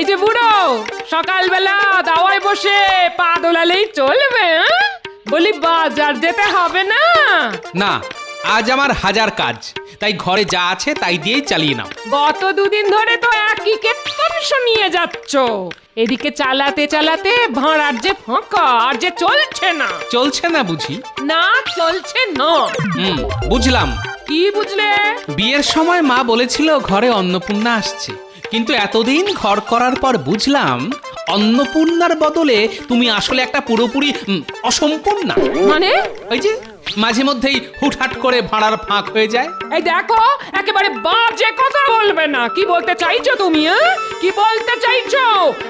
যে বুড়ো, সকালবেলা দাওয়ায় বসে পা দোলালেই চলবে? বলি বাজার যেতে হবে না? না, আজ আমার হাজার কাজ, তাই ঘরে যা আছে তাই দিয়েই চালিয়ে নাও। গত দুদিন ধরে তো একই কেতন শুনিয়ে যাচ্ছ। এদিকে চালাতে চালাতে ভাড়ার যে ফাঁকা, আর যে চলছে না। চলছে না বুঝি? না, চলছে না। বুঝলাম। কি বুঝলে? বিয়ের সময় মা বলেছিল ঘরে অন্নপূর্ণা আসছে, কিন্তু এতদিন ঘর করার পর বুঝলাম অন্নপূর্ণার বদলে তুমি আসলে একটা পুরোপুরি অসম্পূর্ণা। মানে? ওই যে মাঝে মধ্যেই হুটহাট করে ভাড়ার ফাঁক হয়ে যায়। এই দেখো, একেবারে বাজে কথা বলবে না। কি বলতে চাইছো তুমি? কি বলতে চাইছো?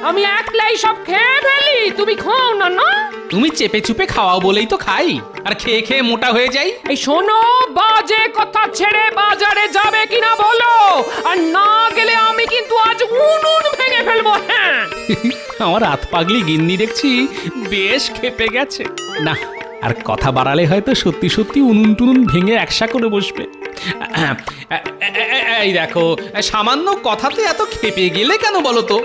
আমি একলাই সব খেয়ে ফেলি, তুমি খাও না? না, তুমি চেপে চুপে খাওয়াও বলেই তো খাই, আর খেয়ে খেয়ে মোটা হয়ে যাই। এই শোনো, বাজে কথা ছেড়ে বাজারে যাবে কিনা বলো, আর না গেলে আমি কিন্তু আজ উনুন ভেঙে ফেলবো। হ্যাঁ, আমার হাত পাগলি গিন্নি দেখছি বেশ খেপে গেছে। না, আর কথা বাড়ালে হয়তো সত্যি সত্যি উনুন টুনুন ভেঙে একসা করে বসবে। এই দেখো, সামান্য কথাতে এত খেপে গেলে কেন বলো তো?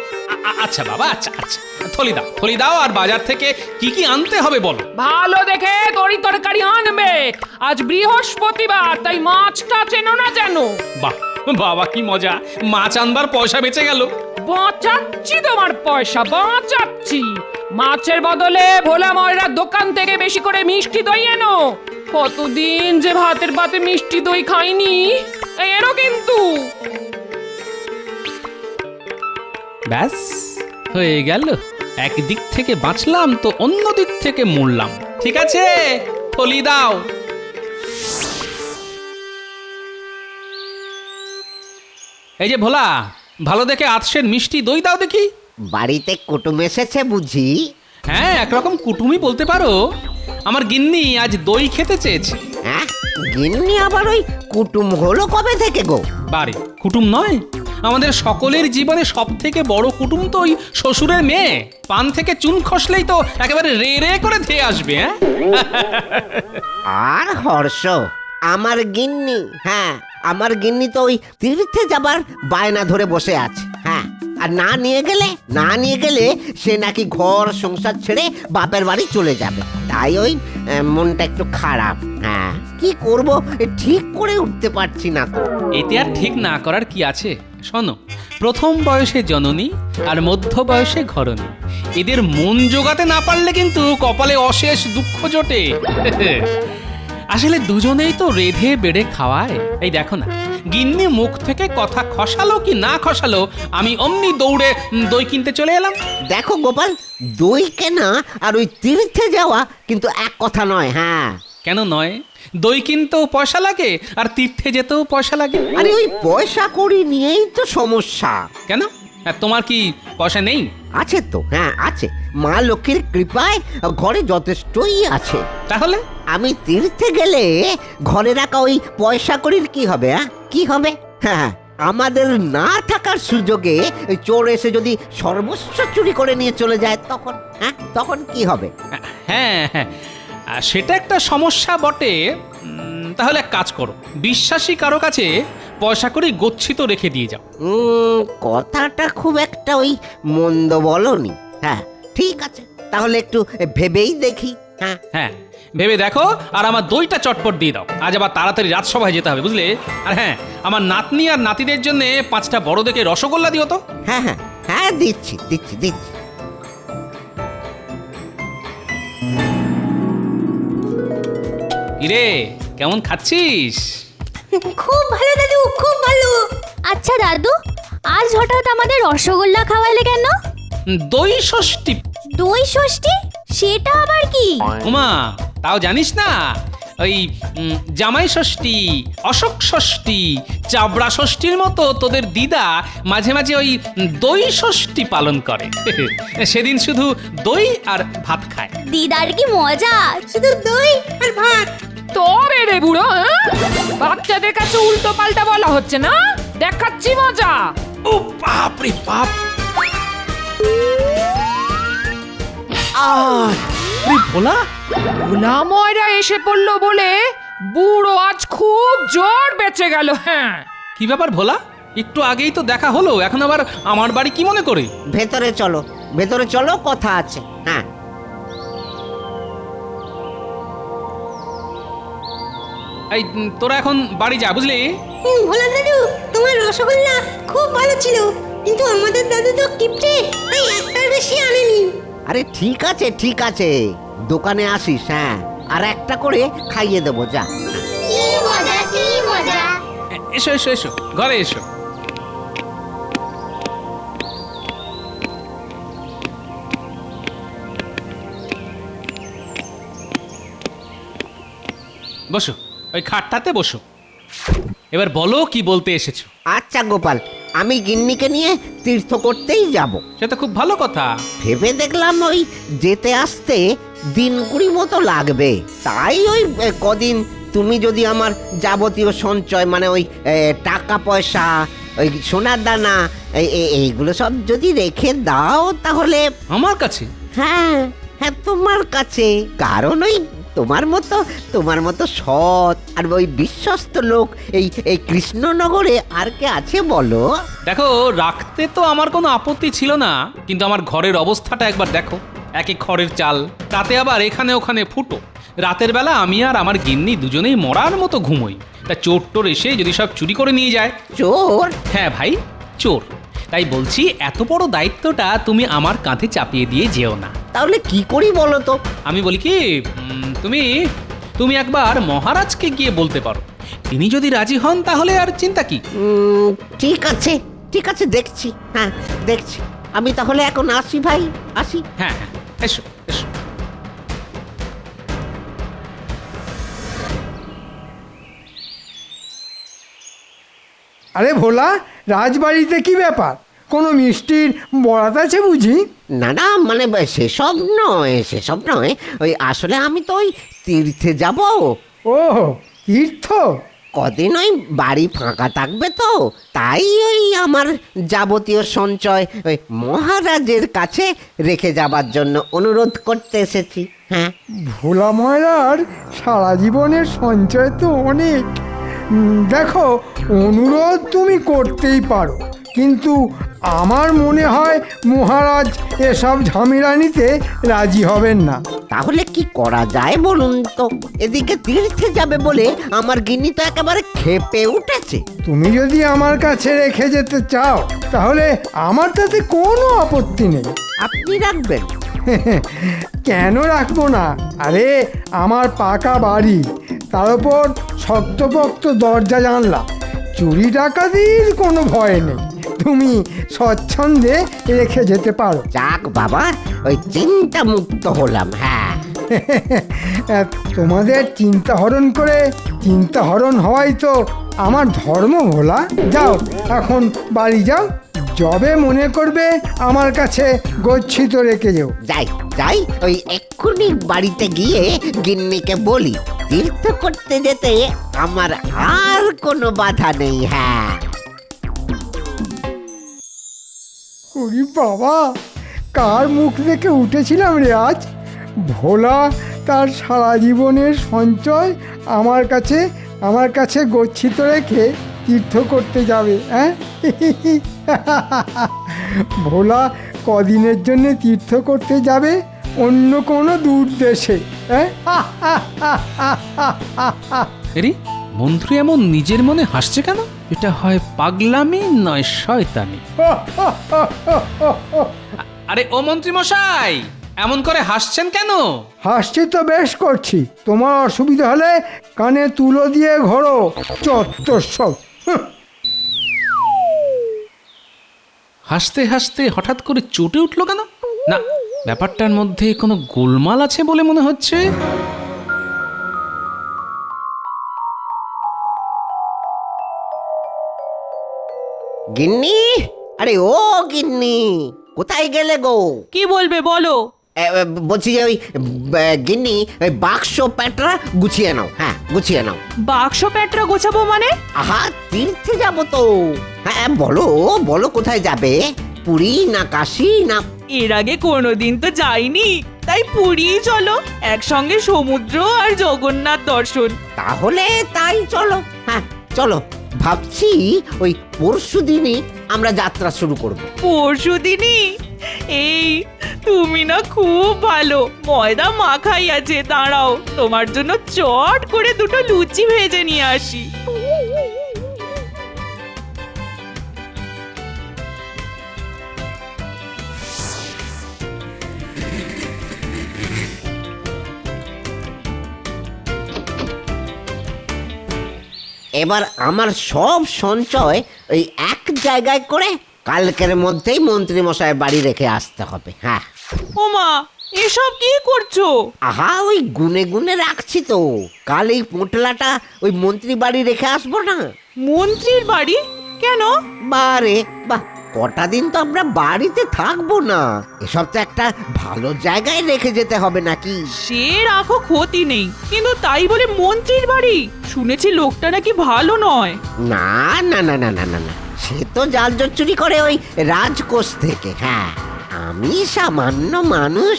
আচ্ছা বাবা, আচ্ছা আচ্ছা, থলি দাও, আর বাজার থেকে কি কি আনতে হবে বলো। ভালো দেখে তরি তরকারি আনবে। আজ বৃহস্পতিবার, তাই মাছটা চেনো না যেন। বাহ বাবা, কি মজা, মাছ আনবার পয়সা বেঁচে গেল। বাঁচাচ্ছি তোমার পয়সা, বাঁচাচ্ছি। মাছের বদলে ভোলা ময়রার দোকান থেকে বেশি করে মিষ্টি দই এনো। কতদিন যে ভাতের পাতে মিষ্টি দই খাইনি। এরও কিন্তু। ব্যাস হয়ে গেল, একদিক থেকে বাঁচলাম তো অন্য দিক থেকে মরলাম। ঠিক আছে, থলি দাও। এই যে ভোলা, ভালো দেখে আতসের মিষ্টি দই দাও দেখি। বাড়িতে কুটুম এসেছে বুঝি? হ্যাঁ, একরকম কুটুমই বলতে পারো। আমার গিন্নি আজ দই খেতে চেয়েছে। হ্যাঁ, গিন্নি আবার ওই কুটুম হলো কবে থেকে গো? বারে, কুটুম নয়, আমাদের সকলের জীবনে সব থেকে বড় কুটুম তো ওই শ্বশুরের মেয়ে। পান থেকে চুন খসলেই তো একেবারে রে রে করে ধেয়ে আসবে। হ্যাঁ, আর হর্ষ, আমার গিন্নি, হ্যাঁ আমার গিন্নি তো ওই তীর্থে যাবার বায়না ধরে বসে আছে। হ্যাঁ, আর না নিয়ে গেলে সে নাকি ঘর সংসার ছেড়ে বাপের বাড়ি চলে যাবে। তাই ওই মনটা একটু খারাপ। হ্যাঁ, কি করব ঠিক করে উঠতে পারছি না তো। এতে আর ঠিক না করার কি আছে? শোনো, প্রথম বয়সে জননী আর মধ্য বয়সে ঘরণী, এদের মন জোগাতে না পারলে কিন্তু কপালে অশেষ দুঃখ জোটে। আসলে দুজনেই তো রেধে বেড়ে খাওয়ায়। এই দেখো না, গিন্নি মুখ থেকে কথা খসালো কি না খসালো, আমি অমনি দৌড়ে দই কিনতে চলে এলাম। দেখো গোপাল, দই কেনা আর ওই তীর্থে যাওয়া কিন্তু এক কথা নয়। হ্যাঁ, কেন নয়? দই কিনতেও পয়সা লাগে, আর তীর্থে যেতেও পয়সা লাগে। আরে ওই পয়সা কড়ি নিয়েই তো সমস্যা। কেন, তোমার কি পয়সা নেই? আছে তো, হ্যাঁ আছে। মা লক্ষ্মীর কৃপায় ঘরে যথেষ্টই আছে। তাহলে আমি তীর্থে গেলে ঘরে রাখা ওই পয়সা কড়ির কি হবে? কি হবে? হ্যাঁ, আমাদের না থাকার সুযোগে চোর এসে যদি সর্বস্ব চুরি করে নিয়ে চলে যায়, তখন কি হবে? হ্যাঁ হ্যাঁ, সেটা একটা সমস্যা বটে। তাহলে এক কাজ করো, বিশ্বাসী কারো কাছে পয়সা করে গচ্ছিত রেখে দিয়ে যাও। কথাটা খুব একটা ওই মন্দ বলনি। হ্যাঁ ঠিক আছে, তাহলে একটু ভেবেই দেখি। হ্যাঁ হ্যাঁ, ভেবে দেখো, আর আমার দইটা চটপট দিয়ে দাও। আজ আবার তাড়াতাড়ি রাজসভায় যেতে হবে, বুঝলে? আর হ্যাঁ, আমার নাতনি আর নাতিদের জন্য 5টা বড় দেখে রসগোল্লা দিও তো। হ্যাঁ হ্যাঁ হ্যাঁ, দিচ্ছি। কিরে, কেমন খাচ্ছিস? খুব ভালো দাদু, খুব ভালো। আচ্ছা দাদু, আজ হঠাৎ আমাদের রসগোল্লা খাওয়ালে কেন? দই ষষ্ঠী। দই ষষ্ঠী? সেটা আবার কি? উমা, তাও জানিস না? ওই জামাই ষষ্ঠী, অশোক ষষ্ঠী, চাবড়া ষষ্ঠীর মতো তোদের দিদা মাঝে মাঝে ওই দই ষষ্ঠী পালন করে। সেদিন শুধু দই আর ভাত খায়। দিদার কি মজা, শুধু দই আর ভাত। তবে রে বুড়ো, বাচ্চাদের কাছে উল্টো পাল্টা বলা হচ্ছে না। দেখাচ্ছি মজা। ও বাপ রে বাপ, ভোলা ভোলা ময়রা এসে পড়লো বলে বুড়ো আজ খুব জোর বেঁচে গেল। হ্যাঁ, কি ব্যাপার ভোলা? একটু আগেই তো দেখা হলো, এখন আবার আমার বাড়ি কি মনে করে? ভেতরে চলো, কথা আছে। হ্যাঁ, এই তোরা এখন বাড়ি যা, বুঝলি? ভোলা দাদু, তোমার রসগোল্লা খুব ভালো ছিল, কিন্তু আমাদের দাদু তো কিপটে, তাই একটার বেশি আনেনি। আরে ঠিক আছে, দোকানে আসিস। হ্যাঁ, আর একটা করে খাইয়ে দেবো, যা। কি মজা কি মজা। এসো এসো এসো, ঘরে এসো। বসো, ওই খাটটাতে বসো। এবার বলো কি বলতে এসেছো। আচ্ছা গোপাল, আমি গিন্নিকে নিয়ে তীর্থ করতেই যাব। সে তো খুব ভালো কথা। ভেবে দেখলাম ওই যেতে আসতে দিন 20 মতো লাগবে, তাই ওই কদিন তুমি যদি আমার যাবতীয় সঞ্চয় মানে ওই টাকা পয়সা, ওই সোনার দানা, এইগুলো সব যদি রেখে দাও তাহলে। আমার কাছে? হ্যাঁ হ্যাঁ, তোমার কাছে। কারণ ওই তোমার মতো সৎ আর ওই বিশ্বস্ত লোক এই কৃষ্ণনগরে আর কে আছে বলো? দেখো, রাখতে তো আমার কোনো আপত্তি ছিল না, কিন্তু আমার ঘরের অবস্থাটা একবার দেখো। একে খড়ের চাল, তাতে আবার এখানে ওখানে ফুটো। রাতের বেলা আমি আর আমার গিন্নি দুজনেই মরার মতো ঘুমোই। তা চোর টোর এসে যদি সব চুরি করে নিয়ে যায়। চোর? হ্যাঁ ভাই, চোর। তাই বলছি, এত বড় দায়িত্বটা তুমি আমার কাঁধে চাপিয়ে দিয়ে যেও না। তাহলে কি করি বলো তো? আমি বলি কি, তুমি একবার মহারাজকে গিয়ে বলতে পারো। তিনি যদি রাজি হন তাহলে আর চিন্তা কি। ঠিক আছে, দেখছি। হ্যাঁ, দেখছি। আমি তাহলে এখন আসি ভাই, আসি। হ্যাঁ হ্যাঁ, এসো এসো। আরে ভোলা, রাজবাড়িতে কি ব্যাপার? কোনো মিষ্টির বরাত আছে বুঝি? না মানে সেসব নয়, ওই আসলে আমি তো ওই তীর্থে যাব। ও, তীর্থ? কদিন ওই বাড়ি ফাঁকা থাকবে তো, তাই ওই আমার যাবতীয় সঞ্চয় ওই মহারাজের কাছে রেখে যাবার জন্য অনুরোধ করতে এসেছি। হ্যাঁ, ভোলা ময়রার সারা জীবনের সঞ্চয় তো অনেক। দেখো, অনুরোধ তুমি করতেই পারো, কিন্তু আমার মনে হয় মহারাজ এসব ঝামেলা নিতে রাজি হবেন না। তাহলে কি করা যায় বলুন তো? এদিকে তীর্থে যাবে বলে আমার গিন্নি তো একেবারে ক্ষেপে উঠেছে। তুমি যদি আমার কাছে রেখে যেতে চাও তাহলে আমার তাতে কোনো আপত্তি নেই। আপনি রাখবেন? কেন রাখবো না? আরে, আমার পাকা বাড়ি, তার উপর শক্তপোক্ত দরজা জানলা, চুরি ডাকাতির কোনো ভয় নেই। তুমি স্বচ্ছন্দে রেখে যেতে পারো। যাক বাবা, ওই চিন্তা মুক্ত হলাম। হ্যাঁ, তোমাদের চিন্তা হরণ হওয়াই তো আমার ধর্ম। ভোলা, যাও এখন বাড়ি যাও, যবে মনে করবে আমার কাছে গচ্ছিত রেখে যেও। যাই, ওই এক্ষুনি বাড়িতে গিয়ে গিন্নিকে বলি তীর্থ করতে যেতে আমার আর কোনো বাধা নেই। হ্যাঁ। ওরে বাবা, কার মুখ দেখে উঠেছিলাম রে আজ! ভোলা তার সারা জীবনের সঞ্চয় আমার কাছে গচ্ছিত রেখে তীর্থ করতে যাবে। হ্যাঁ, ভোলা কদিনের জন্য তীর্থ করতে যাবে অন্য কোনো দূর দেশে। হ্যাঁ, এরি, মন্ত্রী এমন নিজের মনে হাসছে কেন? এটা হয় পাগলামি নয় শয়তানি। আরে ও মন্ত্রী মশাই, এমন করে হাসছেন কেন? হাসছি তো বেশ করছি। তোমার অসুবিধা হলে কানে তুলো দিয়ে ঘোরো, চত্বর সব। হাসতে হাসতে হঠাৎ করে চটে উঠলো কেন? না, ব্যাপারটার মধ্যে কোনো গোলমাল আছে বলে মনে হচ্ছে। গিন্নি, আরে ও গিন্নি, কোথায় গেলে গো? কি বলবে বলো? বলছি যে ওই গিন্নি, ওই বাক্স প্যাটরা গুছিয়ে নাও। হ্যাঁ, গুছিয়ে নাও। বাক্স প্যাটরা গোছাবো মানে? আহা, তীর্থে যাব তো। হ্যাঁ, বলো কোথায় যাবে? পুরী না কাশী না? এর আগে কোনোদিন তো যাইনি, তাই পুরী চলো, একসঙ্গে সমুদ্র আর জগন্নাথ দর্শন। তাহলে তাই চলো। হ্যাঁ চলো, ভাবছি ওই পরশু দিনই আমরা যাত্রা শুরু করব। পরশু দিনই? এই তুমি না খুব ভালো, ময়দা মাখাই আছে, দাঁড়াও তোমার জন্য চট করে দুটো লুচি ভেজে নিয়ে আসি। এবার আমার সব সঞ্চয় ওই এক জায়গায় করে কালকের মধ্যেই মন্ত্রী মশাই বাড়ি রেখে আসতে হবে। হ্যাঁ। ওমা, এসব কি করছো? আহা, ওই গুনে গুনে রাখছি তো, কাল এই পোটলাটা ওই মন্ত্রী বাড়ি রেখে আসবো না। মন্ত্রীর বাড়ি? কেন? বারে বাহ, কটা দিন তো আমরা বাড়িতে থাকবো না, এসব তো একটা ভালো জায়গায় রেখে যেতে হবে নাকি? সে রাখো, ক্ষতি নেই, কিন্তু তাই বলে মন্ত্রীর বাড়ি? শুনেছি লোকটা নাকি ভালো নয়। না না না না না না না, সে তো জাল জোট চুরি করে ওই রাজকোষ থেকে। হ্যাঁ, আমি সামান্য মানুষ,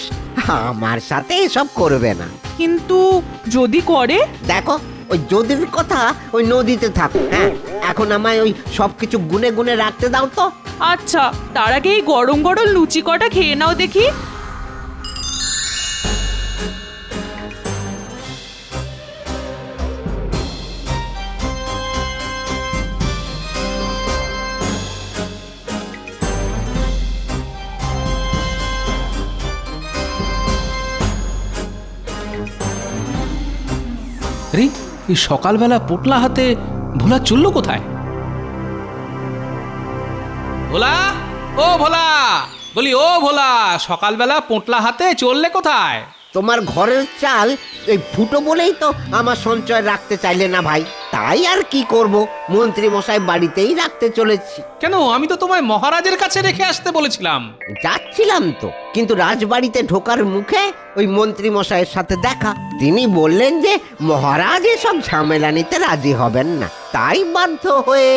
আমার সাথে এসব করবে না। কিন্তু যদি করে? দেখো, ওই যদির কথা ওই নদীতে থাক। হ্যাঁ, এখন আমায় ওই সবকিছু গুনে গুনে রাখতে দাও তো। আচ্ছা, তার আগে এই গরম গরম লুচি কটা খেয়ে নাও দেখি। রে, এই সকালবেলা পোটলা হাতে ভোলা চললো কোথায়? ভোলা, ও ভোলা, বলি ও ভোলা, সকালবেলা পোটলা হাতে চললে কোথায়? তোমার ঘরের চাল এই ফুটো বলেই তো আমার সঞ্চয় রাখতে চাইলে না ভাই, তাই আর কি করব, মন্ত্রী মশাই বাড়িতেই রাখতে চলেছি। কেন, আমি তো তোমায় মহারাজের কাছে রেখে আসতে বলেছিলাম। যাচ্ছিলাম তো, কিন্তু রাজবাড়িতে ঢোকার মুখে ওই মন্ত্রী মশাইয়ের সাথে দেখা। তিনি বললেন যে মহারাজ এসব ঝামেলা নিতে রাজি হবেন না, তাই বাধ্য হয়ে।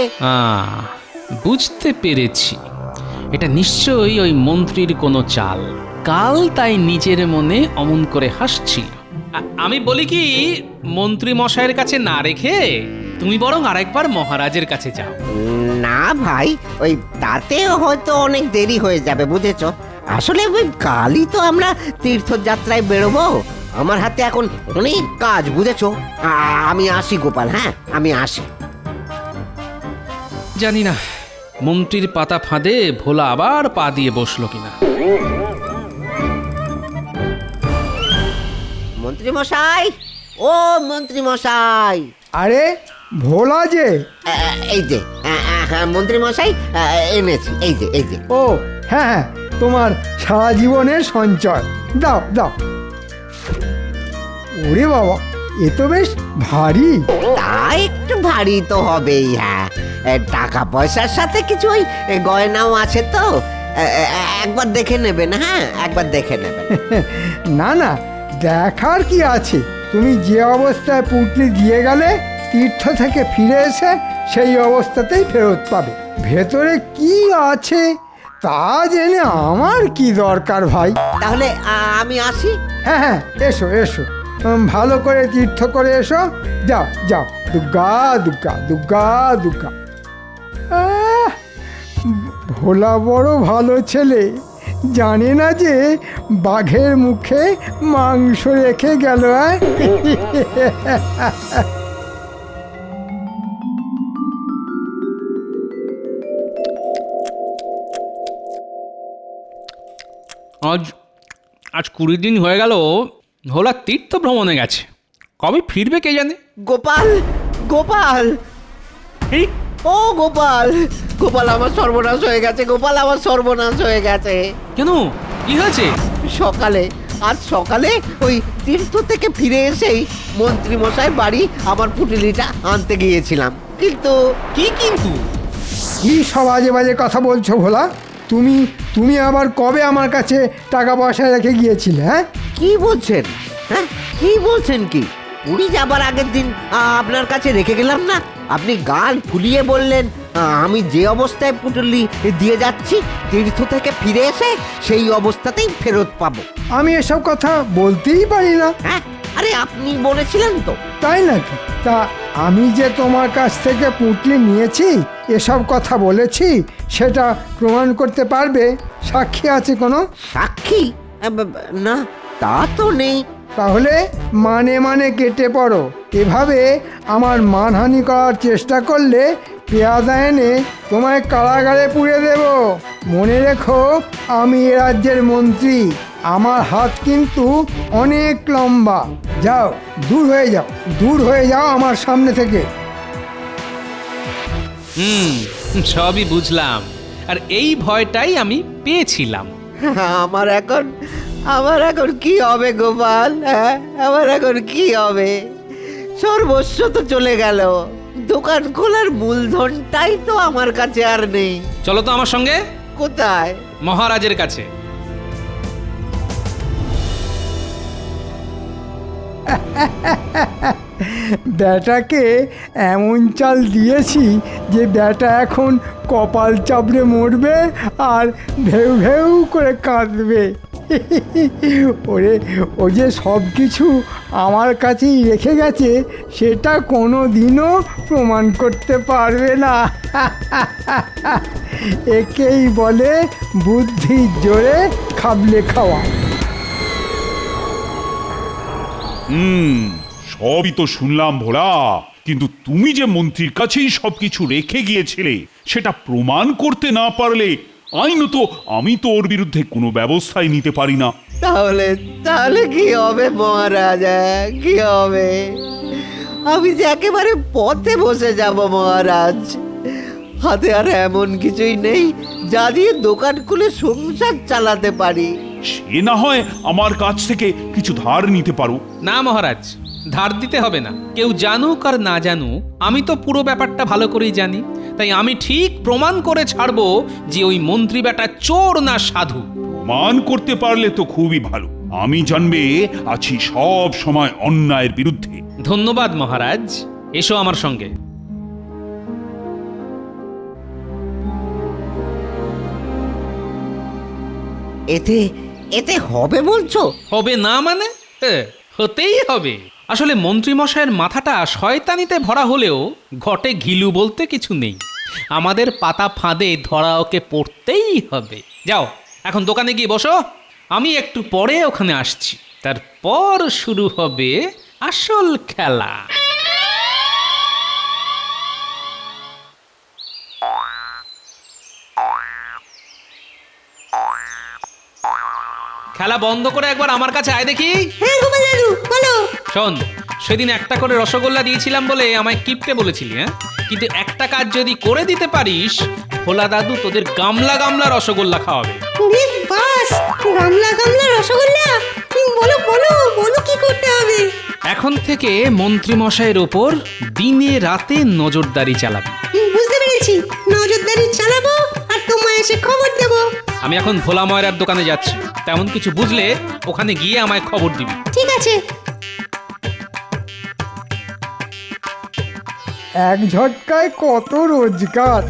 বুঝতে পেরেছি, এটা নিশ্চয়ই ওই মন্ত্রীর কোনো চাল। কাল তাই নিজের মনে অমন করে হাসছিল। আমি বলি কি, মন্ত্রী মশাইয়ের কাছে না রেখে তুমি বরং আরেকবার মহারাজের কাছে যাও। না ভাই, ওই তাতেও হয়তো অনেক দেরি হয়ে যাবে, বুঝেছো? আসলে ওই কালই তো আমরা তীর্থযাত্রায় বেরোবো, আমার হাতে এখন অনেক কাজ, বুঝেছো? আমি আসি গোপাল, হ্যাঁ আমি আসি। জানি না মন্ত্রীর পাতা ফাঁদে ভোলা আবার পা দিয়ে বসলো কিনা। মন্ত্রী মশাই, ও মন্ত্রী মশাই। আরে ভোলা যে, এই যে মন্ত্রী মশাই, এনেছি, এই যে এই যে। ও হ্যাঁ হ্যাঁ, তোমার সারা জীবনের সঞ্চয়, দাও দাও। ওরে বাবা, এ তো বেশ ভারী। তা একটু ভারী তো হবেই। হ্যাঁ, টাকা পয়সার সাথে কিছু ওই গয়নাও আছে তো, একবার দেখে নেবেন। হ্যাঁ, একবার দেখে নেবেন। না না, দেখার কি আছে, তুমি যে অবস্থায় পুঁটলি দিয়ে গেলে তীর্থ থেকে ফিরে এসে সেই অবস্থাতেই ফেরত পাবে। ভেতরে কি আছে তা জেনে আমার কি দরকার ভাই। তাহলে আমি আসি। হ্যাঁ হ্যাঁ, এসো এসো, ভালো করে তীর্থ করে এসো। যাও যাও, দুর্গা দুর্গা দুর্গা দুর্গা। আহ, ভোলা বড় ভালো ছেলে, জানে না যে বাঘের মুখে মাংস রেখে গেল। আজ আজ 20 দিন হয়ে গেল ভোলা তীর্থ ভ্রমণে গেছে, কবে ফিরবে কে জানে। গোপাল, গোপাল, এই, ও গোপাল, গোপাল আমার সর্বনাশ হয়ে গেছে, গোপাল আমার সর্বনাশ হয়ে গেছে। কেন, কি হয়েছে? সকালে, আজ সকালে ওই তীর্থ থেকে ফিরে এসেই মন্ত্রী মশাই বাড়ি আমার পুটলিটা আনতে গিয়েছিলাম, কিন্তু কি কিন্তু? কি সব আজে বাজে কথা বলছো ভোলা? তুমি তুমি আবার কবে আমার কাছে টাকা পয়সা রেখে গিয়েছিলে? হ্যাঁ, কি বলছেন? হ্যাঁ, কি বলছেন? কি পুরী যাবার আগের দিন আপনার কাছে রেখে গেলাম না? আপনি গাল ফুলিয়ে বললেন আমি যে অবস্থায় পুটলি দিয়ে যাচ্ছি তীর্থ থেকে ফিরে এসে সেই অবস্থাতেই ফেরত পাবো। আমি এসব কথা বলতেই পারি না। হ্যাঁ, আরে আপনি বলেছিলেন তো। তাই নাকি? তা আমি যে তোমার কাছ থেকে পুঁটলি নিয়েছি এসব কথা বলেছি সেটা প্রমাণ করতে পারবে? সাক্ষী আছে কোনো? সাক্ষী? না, তা তো নেই। তাহলে মানে কেটে পড়ো। এভাবে আমার মানহানি করার চেষ্টা করলে পেয়াদা এনে তোমায় কারাগারে পুড়ে দেব। মনে রেখো, আমি এ রাজ্যের মন্ত্রী, আমার হাত কিন্তু অনেক লম্বা। যাও, দূর হয়ে যাও আমার সামনে থেকে। সবই বুঝলাম, আর এই ভয়টাই আমি পেয়েছিলাম। আমার এখন কি হবে গোপাল? হ্যাঁ, আমার এখন কি হবে? সর্বস্ব তো চলে গেল, দোকান খোলার মূলধনটাই তো আমার কাছে আর নেই। চলো তো আমার সঙ্গে। কোথায়? মহারাজের কাছে। ব্যাটাকে এমন চাল দিয়েছি যে ব্যাটা এখন কপাল চাপড়ে মরবে আর ভেউ ভেউ করে কাঁদবে। ওরে, ও যে সব কিছু আমার কাছেই রেখে গেছে সেটা কোনো দিনও প্রমাণ করতে পারবে না। একেই বলে বুদ্ধির জোরে খাবলে খাওয়া। সবই তো শুনলাম ভোলা, কিন্তু তুমি যে মন্ত্রীর কাছেই সবকিছু রেখে গিয়েছিলে সেটা প্রমাণ করতে না পারলে আইনত আমি তো ওর বিরুদ্ধে কোনো ব্যবস্থাই নিতে পারি না। তাহলে কি হবে মহারাজ? কি হবে? আমি যে একেবারে পথে বসে যাব মহারাজ। হাতে আর এমন কিছুই নেই যা দিয়ে দোকান খুলে সংসার চালাতে পারি। সে না হয় আমার কাছ থেকে কিছু ধার নিতে পারো। না মহারাজ, ধার দিতে হবে না। কেউ জানুক আর না জানুক, আমি তো পুরো ব্যাপারটা ভালো করেই জানি। তাই আমি ঠিক প্রমাণ করে ছাড়বো যে ওই মন্ত্রী বেটা চোর না সাধু। প্রমাণ করতে পারলে তো খুবই ভালো। আমি জানবে আছি সব সময় অন্যায়ের বিরুদ্ধে। ধন্যবাদ মহারাজ, এসো আমার সঙ্গে। এতে হবে বলছো? হবে না মানে? হতেই হবে। আসলে মন্ত্রী মশাইয়ের মাথাটা শয়তানিতে ভরা হলেও ঘটে ঘিলু বলতে কিছু নেই। আমাদের পাতা ফাঁদে ধরা ওকে পড়তেই হবে। যাও, এখন দোকানে গিয়ে বসো, আমি একটু পরে ওখানে আসছি। তারপর শুরু হবে আসল খেলা। খেলা বন্ধ করে একবার আমার কাছে আয় দেখি। হ্যাঁ গোপাল দাদু, বলো। শোন, সেদিন একটা করে রসগোল্লা দিয়েছিলাম বলে আমায় কিপটে বলেছিলি, হ্যাঁ? কিন্তু একটা কাজ যদি করে দিতে পারিস, ভোলা দাদু তোদের গামলা গামলা রসগোল্লা খাওয়াবে। বাস, গামলা রসগোল্লা। বলো কি করতে হবে? এখন থেকে মন্ত্রী মশাইয়ের ওপর দিনে রাতে নজরদারি চালাবি। বুঝতে পেরেছি, নজরদারি চালাবো আর তোমায় এসে খবর দেবো। আমি এখন ভোলা ময়রার দোকানে যাচ্ছি, তেমন কিছু বুঝলে ওখানে গিয়ে আমায় খবর দিবি। ঠিক আছে। এক ঝটকায় কত রোজগার।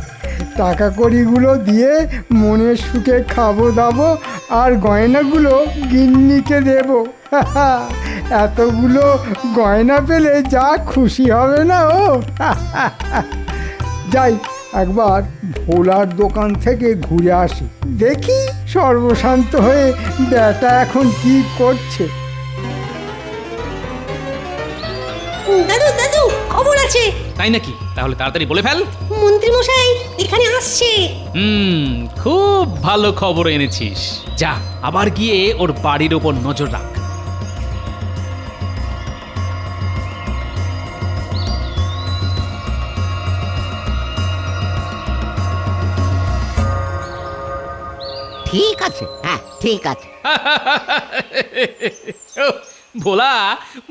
টাকা কড়িগুলো দিয়ে মনের সুখে খাবো দাবো আর গয়নাগুলো গিন্নিকে দেব। এতগুলো গয়না পেলে যা খুশি হবে না ও। যাই, একবার ভোলার দোকান থেকে ঘুরে আসি, দেখি সর্বশান্ত হয়ে ব্যাটা এখন কি করছে। দাদু খবর আছে। তাই নাকি? তাহলে তাড়াতাড়ি বলে ফেল। মন্ত্রী মশাই এখানে আসছে। খুব ভালো খবর এনেছিস। যা, আবার গিয়ে ওর বাড়ির ওপর নজর রাখ। ঠিক আছে, হ্যাঁ ঠিক আছে। ভোলা,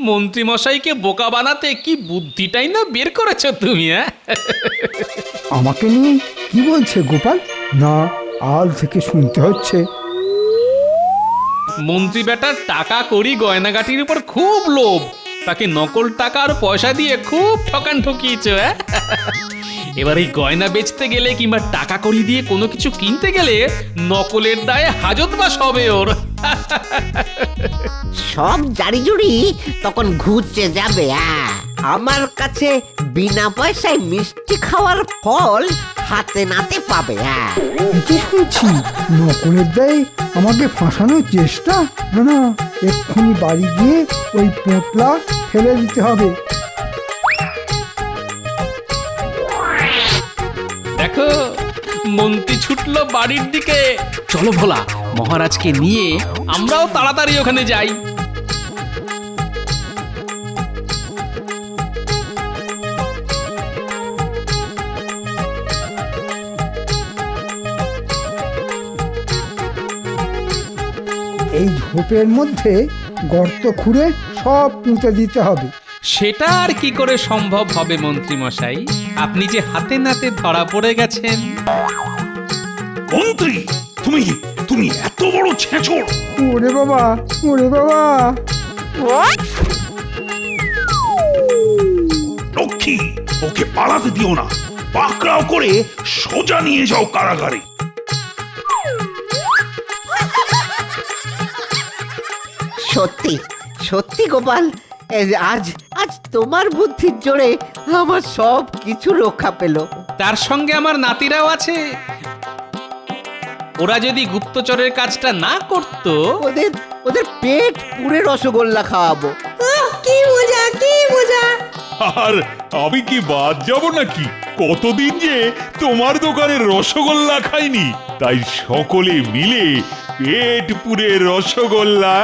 মন্ত্রী মশাইকে বোকা বানাতে কি বুদ্ধিটাই না বের করেছো তুমি, হ্যাঁ? আমাকে নিয়ে কি বলছে গোপাল? না, আজ থেকে শুনতে হচ্ছে। মন্ত্রী বেটার টাকা কড়ি গয়নাগাটির উপর খুব লোভ, তাকে নকল টাকা আর পয়সা দিয়ে খুব ঠকান ঠকিয়েছে। এবার এই গয়না বেচতে গেলে কিংবা টাকা কড়ি দিয়ে কোনো কিছু কিনতে গেলে নকলের দায়ে হাজতবাস হবে ওর। সব জারি জুড়ি তখন ঘুরছে যাবে। আমার কাছে বিনা পয়সায় মিষ্টি খাওয়ার ফল হাতে নাতে পাবে। হ্যাঁ, কি শুনছি নকুলের দায় আমাকে ফাঁসানোর চেষ্টা? না না, এক্ষুনি বাড়ি গিয়ে ওই পোঁতলা ফেলে দিতে হবে। দেখো মন্ত্রী ছুটলো বাড়ির দিকে। চলো ভোলা, মহারাজকে নিয়ে আমরাও তাড়াতাড়ি ওখানে যাই। এই ঝোপের মধ্যে গর্ত খুঁড়ে সব পুঁতে দিতে হবে। সেটা আর কি করে সম্ভব হবে মন্ত্রী মশাই? আপনি যে হাতে নাতে ধরা পড়ে গেছেন। মন্ত্রী, তুমি তুমি এত বড় ছেঁচড়! ওরে বাবা, ওরে বাবা! লক্ষ্মী, ওকে পালাতে দিও না, পাকড়াও করে সোজা নিয়ে যাও কারাগারে। সত্যি সত্যি গোপাল, এই যে আজ আজ তোমার বুদ্ধির জোরে আমার সব কিছু রক্ষা পেল। তার সঙ্গে আমার নাতিরাও আছে। ওরা যদি গুপ্তচরের কাজটা না করতো, ওদের ওদের পেট পুরে রসগোল্লা খাওয়াবো। কি মজা, কি মজা! আর আমি কি বাদ যাব নাকি? কতদিন যে তোমার দোকানের রসগোল্লা খাইনি, তাই সকলে মিলে পেট পুরে রসগোল্লা।